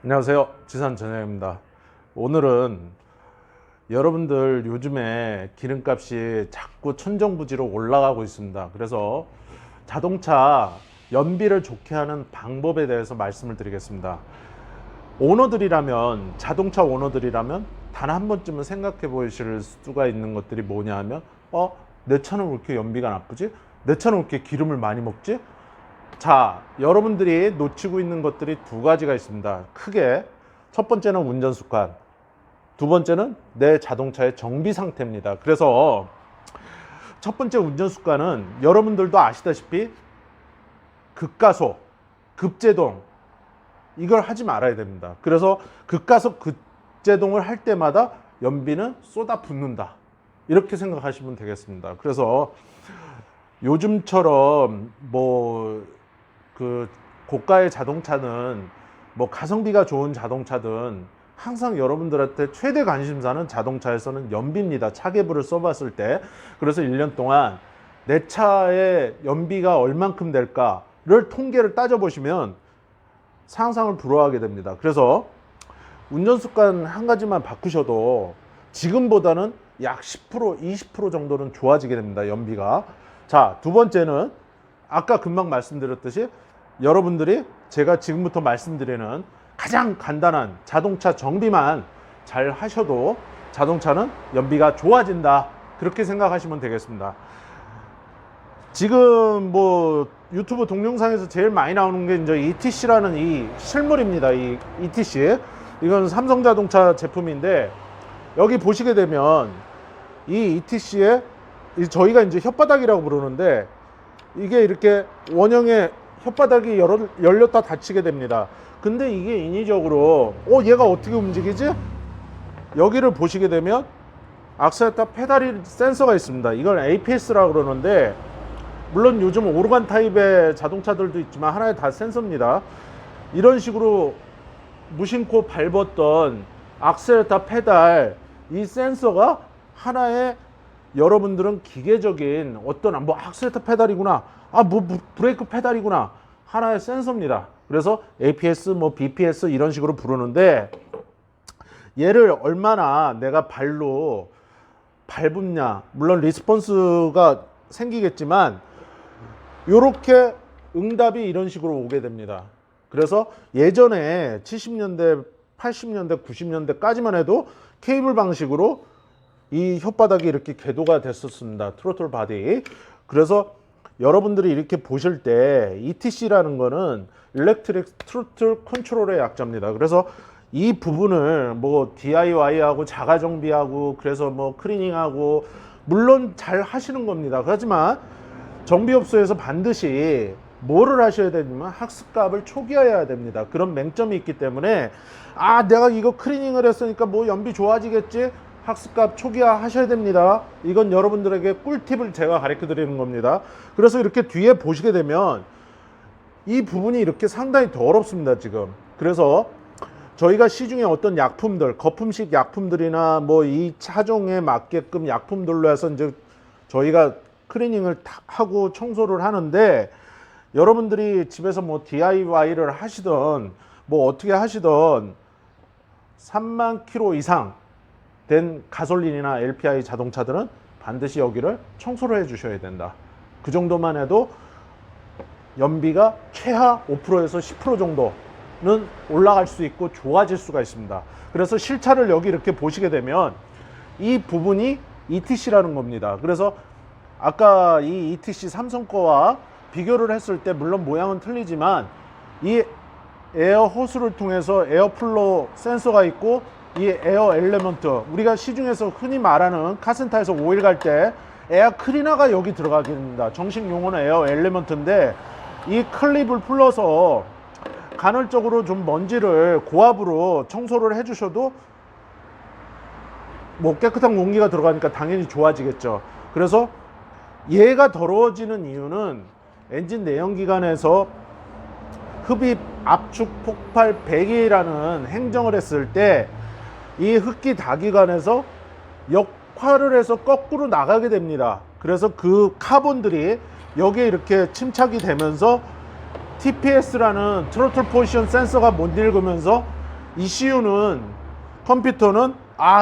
안녕하세요, 지산 전영입니다. 오늘은 여러분들 요즘에 기름값이 자꾸 천정부지로 올라가고 있습니다. 그래서 자동차 연비를 좋게 하는 방법에 대해서 말씀을 드리겠습니다. 오너들이라면, 자동차 오너들이라면 단 한 번쯤은 생각해 보실 수가 있는 것들이 뭐냐 하면 내 차는 왜 이렇게 연비가 나쁘지? 내 차는 왜 이렇게 기름을 많이 먹지? 자, 여러분들이 놓치고 있는 것들이 두 가지가 있습니다. 크게 첫 번째는 운전 습관, 두 번째는 내 자동차의 정비 상태입니다. 그래서 첫 번째 운전 습관은 여러분들도 아시다시피 급가속, 급제동 이걸 하지 말아야 됩니다. 그래서 급가속, 급제동을 할 때마다 연비는 쏟아붓는다, 이렇게 생각하시면 되겠습니다. 그래서 요즘처럼 고가의 자동차는 가성비가 좋은 자동차든 항상 여러분들한테 최대 관심사는 자동차에서는 연비입니다. 차계부를 써봤을 때. 그래서 1년 동안 내 차의 연비가 얼만큼 될까를 통계를 따져보시면 상상을 불허하게 됩니다. 그래서 운전 습관 한 가지만 바꾸셔도 지금보다는 약 10%, 20% 정도는 좋아지게 됩니다. 연비가. 자, 두 번째는 아까 금방 말씀드렸듯이 여러분들이 제가 지금부터 말씀드리는 가장 간단한 자동차 정비만 잘 하셔도 자동차는 연비가 좋아진다, 그렇게 생각하시면 되겠습니다. 지금 유튜브 동영상에서 제일 많이 나오는 게 이제 ETC라는 이 실물입니다. 이 ETC, 이건 삼성자동차 제품인데, 여기 보시게 되면 이 ETC에 저희가 이제 혓바닥이라고 부르는데, 이게 이렇게 원형의 혓바닥이 열렸다 닫히게 됩니다. 근데 이게 인위적으로 얘가 어떻게 움직이지? 여기를 보시게 되면 악셀레터 페달이 센서가 있습니다. 이걸 APS라고 그러는데, 물론 요즘 오르간 타입의 자동차들도 있지만 하나의 다 센서입니다. 이런 식으로 무심코 밟았던 악셀레터 페달, 이 센서가 하나의, 여러분들은 기계적인 어떤 악셀레터 페달이구나, 브레이크 페달이구나, 하나의 센서입니다. 그래서 APS, BPS 이런 식으로 부르는데, 얘를 얼마나 내가 발로 밟으냐, 물론 리스폰스가 생기겠지만 요렇게 응답이 이런 식으로 오게 됩니다. 그래서 예전에 70년대, 80년대, 90년대까지만 해도 케이블 방식으로 이 혓바닥이 이렇게 궤도가 됐었습니다. 트로틀 바디. 그래서 여러분들이 이렇게 보실 때 ETC라는 거는 일렉트릭 트로틀 컨트롤의 약자입니다. 그래서 이 부분을 DIY하고 자가 정비하고, 그래서 클리닝하고 물론 잘 하시는 겁니다. 하지만 정비업소에서 반드시 뭐를 하셔야 되냐면 학습값을 초기화해야 됩니다. 그런 맹점이 있기 때문에 내가 이거 클리닝을 했으니까 연비 좋아지겠지, 학습값 초기화 하셔야 됩니다. 이건 여러분들에게 꿀팁을 제가 가르쳐 드리는 겁니다. 그래서 이렇게 뒤에 보시게 되면 이 부분이 이렇게 상당히 더럽습니다, 지금. 그래서 저희가 시중에 어떤 약품들, 거품식 약품들이나 이 차종에 맞게끔 약품들로 해서 이제 저희가 클리닝을 하고 청소를 하는데, 여러분들이 집에서 DIY를 하시던 어떻게 하시던 3만 킬로 이상 된 가솔린이나 LPI 자동차들은 반드시 여기를 청소를 해 주셔야 된다. 그 정도만 해도 연비가 최하 5%에서 10% 정도는 올라갈 수 있고 좋아질 수가 있습니다. 그래서 실차를 여기 이렇게 보시게 되면 이 부분이 ETC라는 겁니다. 그래서 아까 이 ETC 삼성 거와 비교를 했을 때 물론 모양은 틀리지만 이 에어 호스를 통해서 에어플로 센서가 있고, 이 에어 엘리먼트, 우리가 시중에서 흔히 말하는 카센터에서 오일 갈 때 에어 클리너가 여기 들어가게 됩니다. 정식 용어는 에어 엘리먼트인데, 이 클립을 풀러서 간헐적으로 좀 먼지를 고압으로 청소를 해주셔도 깨끗한 공기가 들어가니까 당연히 좋아지겠죠. 그래서 얘가 더러워지는 이유는 엔진 내연기관에서 흡입, 압축, 폭발, 배기라는 행정을 했을 때 이 흡기 다기관에서 역할을 해서 거꾸로 나가게 됩니다. 그래서 그 카본들이 여기에 이렇게 침착이 되면서 TPS라는 트로틀 포지션 센서가 못 읽으면서 ECU는 컴퓨터는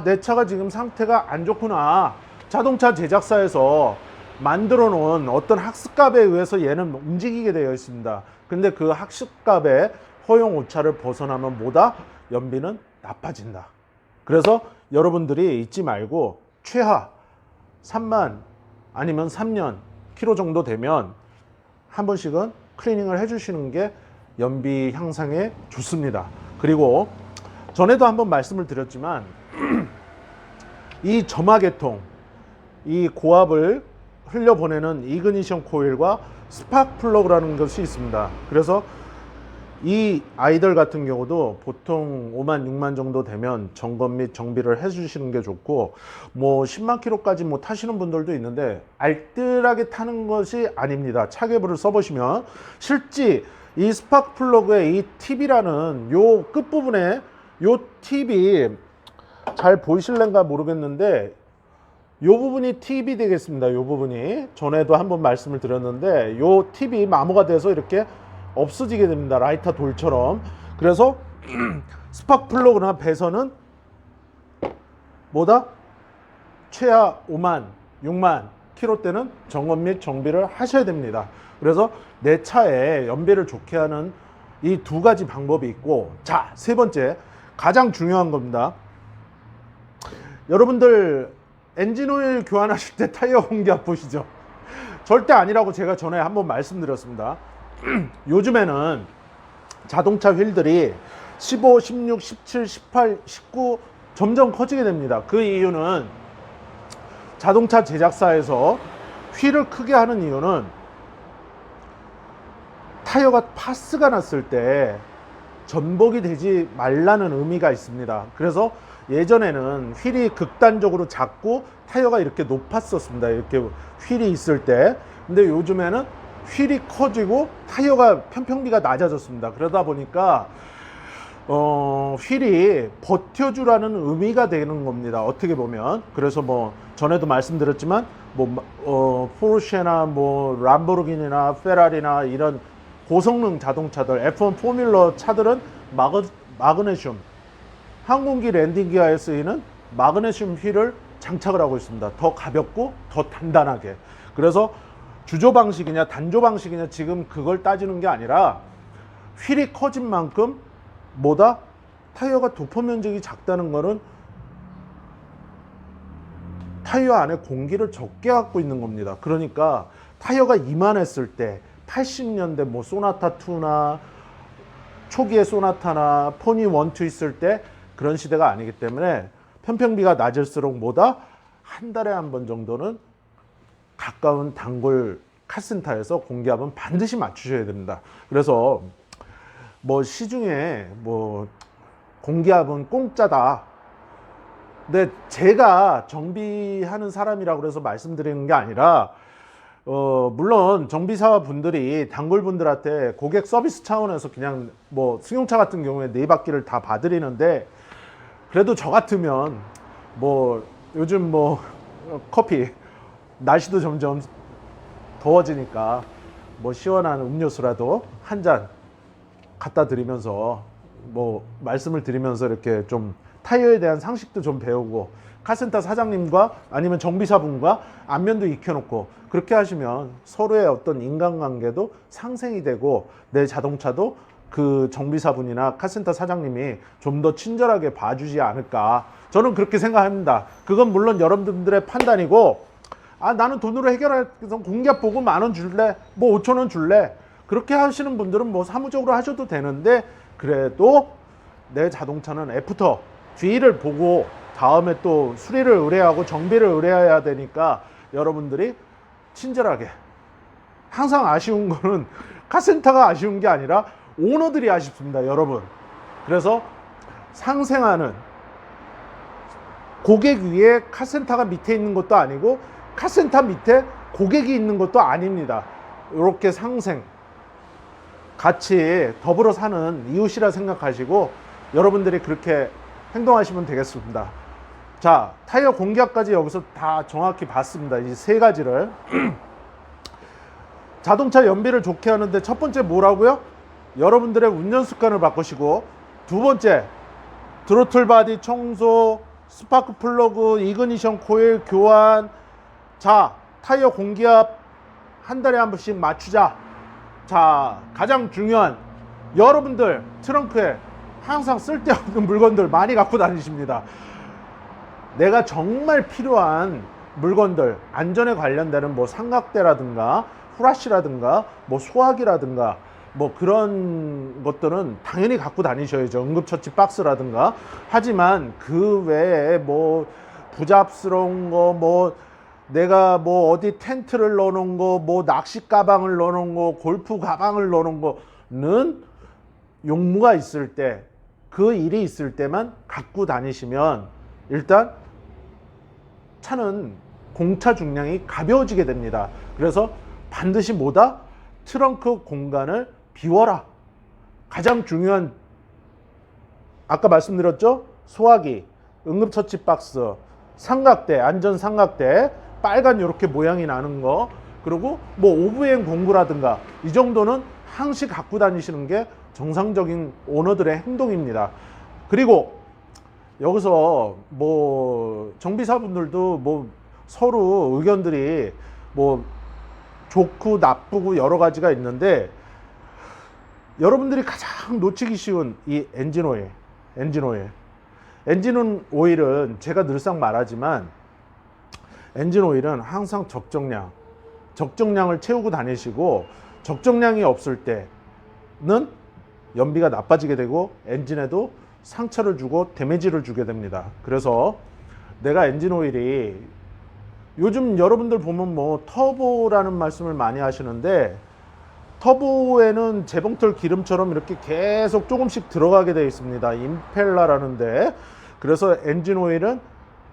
내 차가 지금 상태가 안 좋구나. 자동차 제작사에서 만들어 놓은 어떤 학습값에 의해서 얘는 움직이게 되어 있습니다. 근데 그 학습값의 허용 오차를 벗어나면 뭐다? 연비는 나빠진다. 그래서 여러분들이 잊지 말고 최하 3만 아니면 3년 키로 정도 되면 한 번씩은 클리닝을 해주시는 게 연비 향상에 좋습니다. 그리고 전에도 한번 말씀을 드렸지만 이 점화계통, 이 고압을 흘려보내는 이그니션 코일과 스파크 플러그라는 것이 있습니다. 그래서 이 아이들 같은 경우도 보통 5만, 6만 정도 되면 점검 및 정비를 해주시는 게 좋고, 뭐 10만 킬로까지 뭐 타시는 분들도 있는데 알뜰하게 타는 것이 아닙니다. 차계부를 써보시면 실제 이 스파크 플러그의 이 팁이라는 요 끝부분에 요 팁이 잘 보이실런가 모르겠는데 요 부분이 팁이 되겠습니다. 요 부분이 전에도 한번 말씀을 드렸는데 요 팁이 마모가 돼서 이렇게 없어지게 됩니다. 라이터 돌처럼. 그래서 스파크 플러그나 배선은 뭐다? 최하 5만, 6만 킬로 때는 점검 및 정비를 하셔야 됩니다. 그래서 내 차에 연비를 좋게 하는 이 두 가지 방법이 있고, 자, 세 번째 가장 중요한 겁니다. 여러분들 엔진오일 교환하실 때 타이어 공기압 보시죠? 절대 아니라고 제가 전에 한번 말씀드렸습니다. 요즘에는 자동차 휠들이 15, 16, 17, 18, 19 점점 커지게 됩니다. 그 이유는 자동차 제작사에서 휠을 크게 하는 이유는 타이어가 파스가 났을 때 전복이 되지 말라는 의미가 있습니다. 그래서 예전에는 휠이 극단적으로 작고 타이어가 이렇게 높았었습니다. 이렇게 휠이 있을 때. 근데 요즘에는 휠이 커지고 타이어가 편평비가 낮아졌습니다. 그러다 보니까 휠이 버텨주라는 의미가 되는 겁니다. 어떻게 보면. 그래서 뭐 전에도 말씀드렸지만 포르쉐나 뭐 람보르기니나 페라리나 이런 고성능 자동차들, F1 포뮬러 차들은 마그네슘, 항공기 랜딩 기어에 쓰이는 마그네슘 휠을 장착을 하고 있습니다. 더 가볍고 더 단단하게. 그래서 주조 방식이냐 단조 방식이냐 지금 그걸 따지는 게 아니라 휠이 커진 만큼 뭐다? 타이어가 도포 면적이 작다는 거는 타이어 안에 공기를 적게 갖고 있는 겁니다. 그러니까 타이어가 이만했을 때 80년대 뭐 소나타2나 초기의 소나타나 포니 1, 2 있을 때 그런 시대가 아니기 때문에 편평비가 낮을수록 뭐다? 한 달에 한 번 정도는 가까운 단골 카센터에서 공기압은 반드시 맞추셔야 됩니다. 그래서 뭐 시중에 뭐 공기압은 공짜다. 근데 제가 정비하는 사람이라고 그래서 말씀드리는 게 아니라 물론 정비사 분들이 단골 분들한테 고객 서비스 차원에서 그냥 뭐 승용차 같은 경우에 4바퀴를 다 봐드리는데 그래도 저 같으면 뭐 요즘 뭐 커피 날씨도 점점 더워지니까 뭐 시원한 음료수라도 한 잔 갖다 드리면서 뭐 말씀을 드리면서 이렇게 좀 타이어에 대한 상식도 좀 배우고 카센터 사장님과 아니면 정비사분과 안면도 익혀놓고 그렇게 하시면 서로의 어떤 인간관계도 상생이 되고 내 자동차도 그 정비사분이나 카센터 사장님이 좀 더 친절하게 봐주지 않을까 저는 그렇게 생각합니다. 그건 물론 여러분들의 판단이고 나는 돈으로 해결해서 공기압 보고 10,000원 줄래? 뭐 5,000원 줄래? 그렇게 하시는 분들은 뭐 사무적으로 하셔도 되는데 그래도 내 자동차는 애프터 뒤를 보고 다음에 또 수리를 의뢰하고 정비를 의뢰해야 되니까 여러분들이 친절하게 항상 아쉬운 거는 카센터가 아쉬운 게 아니라 오너들이 아쉽습니다, 여러분. 그래서 상생하는 고객 위에 카센터가 밑에 있는 것도 아니고 카센터 밑에 고객이 있는 것도 아닙니다. 이렇게 상생 같이 더불어 사는 이웃이라 생각하시고 여러분들이 그렇게 행동하시면 되겠습니다. 자, 타이어 공기압까지 여기서 다 정확히 봤습니다. 이 세 가지를. 자동차 연비를 좋게 하는데 첫 번째 뭐라고요? 여러분들의 운전 습관을 바꾸시고 두 번째 드로틀 바디 청소, 스파크 플러그, 이그니션 코일 교환. 자, 타이어 공기압 한 달에 한 번씩 맞추자. 자, 가장 중요한, 여러분들 트렁크에 항상 쓸데없는 물건들 많이 갖고 다니십니다. 내가 정말 필요한 물건들, 안전에 관련되는 뭐 삼각대라든가 후라시라든가 뭐 소화기라든가 뭐 그런 것들은 당연히 갖고 다니셔야죠. 응급처치 박스라든가. 하지만 그 외에 뭐 부잡스러운 거, 뭐 내가 뭐 어디 텐트를 넣어놓은 거, 뭐 낚시 가방을 넣어놓은 거, 골프 가방을 넣어놓은 거는 용무가 있을 때, 그 일이 있을 때만 갖고 다니시면 일단 차는 공차 중량이 가벼워지게 됩니다. 그래서 반드시 뭐다? 트렁크 공간을 비워라. 가장 중요한, 아까 말씀드렸죠? 소화기, 응급처치 박스, 삼각대, 안전 삼각대, 빨간 이렇게 모양이 나는 거, 그리고 뭐 오브행 공구라든가 이 정도는 항시 갖고 다니시는 게 정상적인 오너들의 행동입니다. 그리고 여기서 뭐 정비사분들도 뭐 서로 의견들이 뭐 좋고 나쁘고 여러 가지가 있는데, 여러분들이 가장 놓치기 쉬운 이 엔진 오일은 제가 늘상 말하지만, 엔진 오일은 항상 적정량을 채우고 다니시고, 적정량이 없을 때는 연비가 나빠지게 되고 엔진에도 상처를 주고 데미지를 주게 됩니다. 그래서 내가 엔진 오일이, 요즘 여러분들 보면 뭐 터보라는 말씀을 많이 하시는데, 터보에는 재봉틀 기름처럼 이렇게 계속 조금씩 들어가게 되어 있습니다. 임펠러라는데. 그래서 엔진 오일은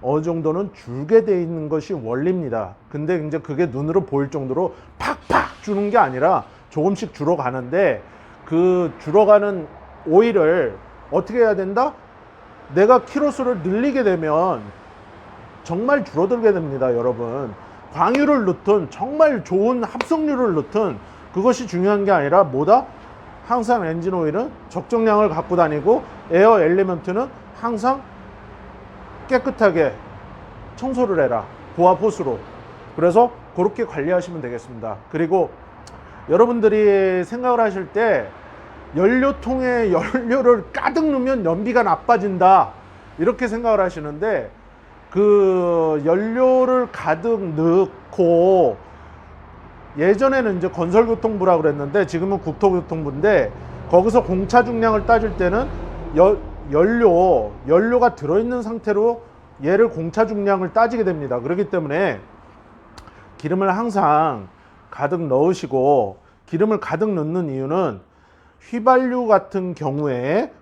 어느 정도는 줄게 되어 있는 것이 원리입니다. 근데 이제 그게 눈으로 보일 정도로 팍팍 주는 게 아니라 조금씩 줄어가는데, 그 줄어가는 오일을 어떻게 해야 된다? 내가 키로수를 늘리게 되면 정말 줄어들게 됩니다, 여러분. 광유를 넣든 정말 좋은 합성유를 넣든 그것이 중요한 게 아니라 뭐다? 항상 엔진 오일은 적정량을 갖고 다니고, 에어 엘리먼트는 항상 깨끗하게 청소를 해라. 고압 호스로. 그래서 그렇게 관리하시면 되겠습니다. 그리고 여러분들이 생각을 하실 때 연료통에 연료를 가득 넣으면 연비가 나빠진다, 이렇게 생각을 하시는데, 그 연료를 가득 넣고, 예전에는 이제 건설교통부라 그랬는데 지금은 국토교통부인데, 거기서 공차 중량을 따질 때는 연료가 들어있는 상태로 얘를 공차 중량을 따지게 됩니다. 그렇기 때문에 기름을 항상 가득 넣으시고, 기름을 가득 넣는 이유는 휘발유 같은 경우에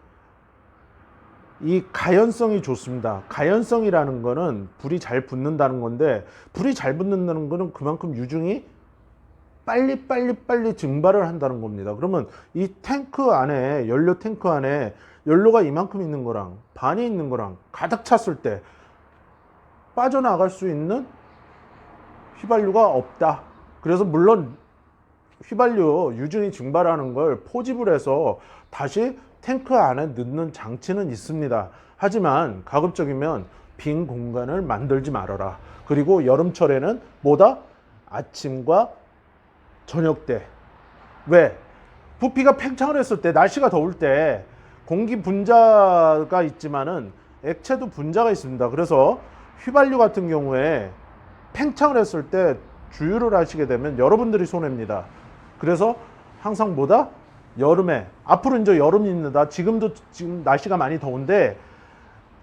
이 가연성이 좋습니다. 가연성이라는 거는 불이 잘 붙는다는 건데, 불이 잘 붙는다는 거는 그만큼 유중이 빨리 증발을 한다는 겁니다. 그러면 이 탱크 안에, 연료 탱크 안에 연료가 이만큼 있는 거랑 반이 있는 거랑 가득 찼을 때 빠져나갈 수 있는 휘발유가 없다. 그래서 물론 휘발유 유증이 증발하는 걸 포집을 해서 다시 탱크 안에 넣는 장치는 있습니다. 하지만 가급적이면 빈 공간을 만들지 말아라. 그리고 여름철에는 뭐다? 아침과 저녁 때. 왜? 부피가 팽창을 했을 때, 날씨가 더울 때 공기 분자가 있지만은 액체도 분자가 있습니다. 그래서 휘발유 같은 경우에 팽창을 했을 때 주유를 하시게 되면 여러분들이 손해입니다. 그래서 항상 뭐다? 여름에, 앞으로 이제 여름입니다. 지금 날씨가 많이 더운데,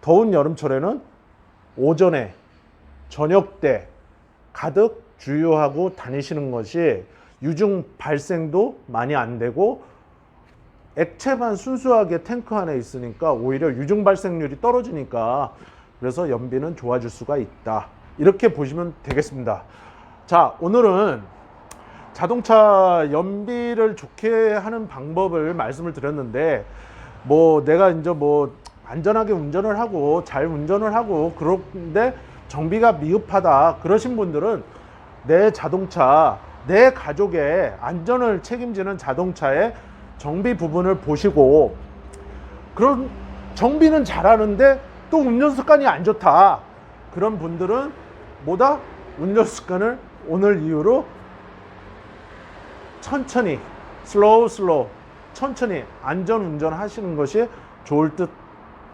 더운 여름철에는 오전에, 저녁 때 가득 주유하고 다니시는 것이 유증 발생도 많이 안 되고, 액체만 순수하게 탱크 안에 있으니까 오히려 유증 발생률이 떨어지니까, 그래서 연비는 좋아질 수가 있다. 이렇게 보시면 되겠습니다. 자, 오늘은 자동차 연비를 좋게 하는 방법을 말씀을 드렸는데, 뭐 내가 이제 뭐 안전하게 운전을 하고 잘 운전을 하고 그런데 정비가 미흡하다 그러신 분들은 내 자동차, 내 가족의 안전을 책임지는 자동차의 정비 부분을 보시고, 정비는 잘하는데 또 운전 습관이 안 좋다. 그런 분들은 뭐다? 운전 습관을 오늘 이후로 천천히 슬로우 천천히 안전 운전하시는 것이 좋을 듯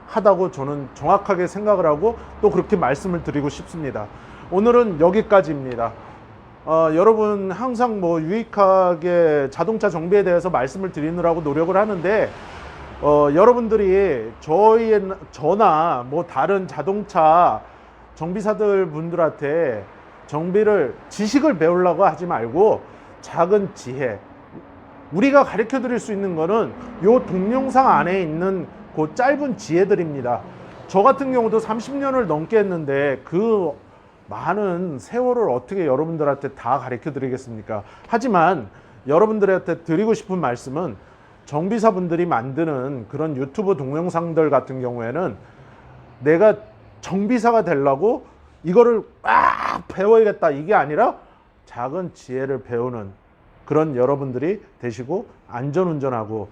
하다고 저는 정확하게 생각을 하고 또 그렇게 말씀을 드리고 싶습니다. 오늘은 여기까지입니다. 여러분 항상 뭐 유익하게 자동차 정비에 대해서 말씀을 드리느라고 노력을 하는데 여러분들이 저나 뭐 다른 자동차 정비사들 분들한테 정비를 지식을 배우려고 하지 말고 작은 지혜, 우리가 가르쳐 드릴 수 있는 거는 요 동영상 안에 있는 그 짧은 지혜들입니다. 저 같은 경우도 30년을 넘게 했는데 그 많은 세월을 어떻게 여러분들한테 다 가르쳐 드리겠습니까? 하지만 여러분들한테 드리고 싶은 말씀은 정비사분들이 만드는 그런 유튜브 동영상들 같은 경우에는 내가 정비사가 되려고 이거를 막 배워야겠다 이게 아니라 작은 지혜를 배우는 그런 여러분들이 되시고 안전운전하고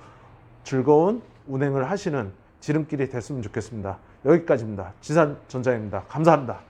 즐거운 운행을 하시는 지름길이 됐으면 좋겠습니다. 여기까지입니다. 지산전자입니다. 감사합니다.